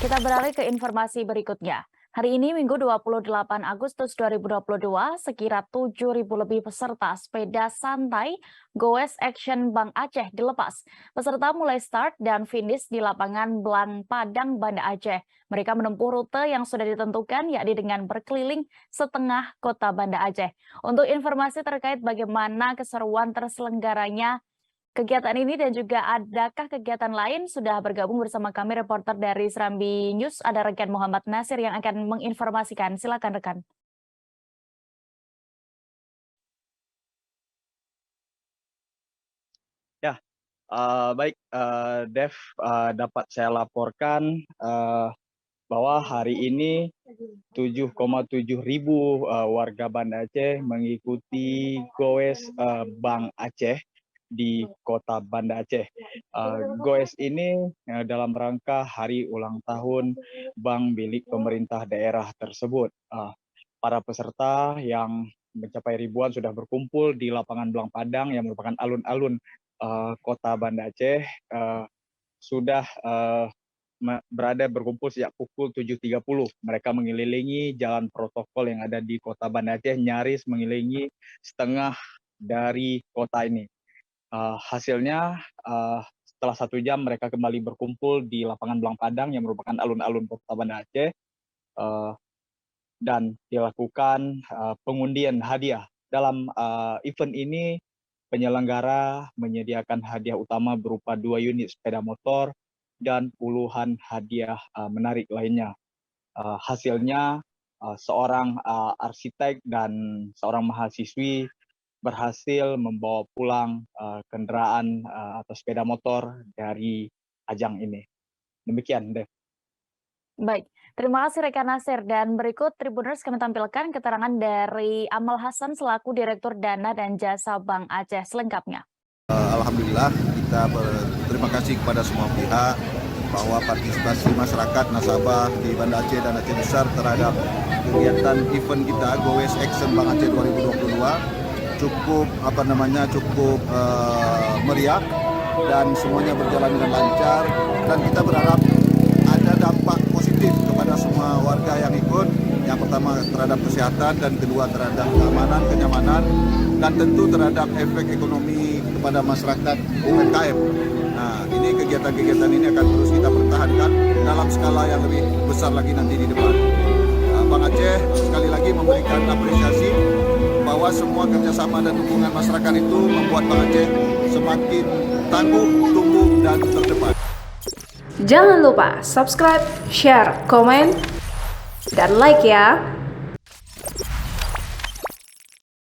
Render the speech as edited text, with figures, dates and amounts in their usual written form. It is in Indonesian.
Kita beralih ke informasi berikutnya. Hari ini Minggu 28 Agustus 2022, sekira 7.000 lebih peserta sepeda santai Goes Action Bank Aceh dilepas. Peserta mulai start dan finish di lapangan Blang Padang, Banda Aceh. Mereka menempuh rute yang sudah ditentukan, yakni dengan berkeliling setengah kota Banda Aceh. Untuk informasi terkait bagaimana keseruan terselenggaranya kegiatan ini dan juga adakah kegiatan lain, sudah bergabung bersama kami reporter dari Serambi News, ada rekan Muhammad Nasir yang akan menginformasikan. Silakan rekan. Ya, baik, Dev, dapat saya laporkan bahwa hari ini 7,7 ribu warga Banda Aceh mengikuti Goes Bank Aceh di kota Banda Aceh. Goes ini dalam rangka hari ulang tahun bank milik pemerintah daerah tersebut. Para peserta yang mencapai ribuan sudah berkumpul di lapangan Blang Padang yang merupakan alun-alun kota Banda Aceh, sudah berada berkumpul sejak pukul 7.30. Mereka mengelilingi jalan protokol yang ada di kota Banda Aceh, nyaris mengelilingi setengah dari kota ini. Hasilnya setelah 1 jam mereka kembali berkumpul di lapangan Blang Padang yang merupakan alun-alun kota Banda Aceh, dan dilakukan pengundian hadiah. Dalam event ini penyelenggara menyediakan hadiah utama berupa 2 unit sepeda motor dan puluhan hadiah menarik lainnya. Hasilnya seorang arsitek dan seorang mahasiswi berhasil membawa pulang kendaraan atau sepeda motor dari ajang ini. Demikian, Dev. Baik, terima kasih rekan Nasir. Dan berikut Tribuners kami tampilkan keterangan dari Amal Hasan selaku Direktur Dana dan Jasa Bank Aceh selengkapnya. Alhamdulillah, kita berterima kasih kepada semua pihak bahwa partisipasi masyarakat nasabah di Banda Aceh dan Aceh Besar terhadap kegiatan event kita Goes Action Bank Aceh 2022 cukup meriah dan semuanya berjalan dengan lancar, dan kita berharap ada dampak positif kepada semua warga yang ikut. Yang pertama terhadap kesehatan, dan kedua terhadap keamanan, kenyamanan, dan tentu terhadap efek ekonomi kepada masyarakat UMKM. Nah, ini kegiatan-kegiatan ini akan terus kita pertahankan dalam skala yang lebih besar lagi nanti di depan. Bank Aceh sekali lagi memberikan apresiasi bahwa semua kerjasama dan dukungan masyarakat itu membuat Bank Aceh semakin tangguh, tumbuh, dan terdepan. Jangan lupa subscribe, share, komen, dan like ya.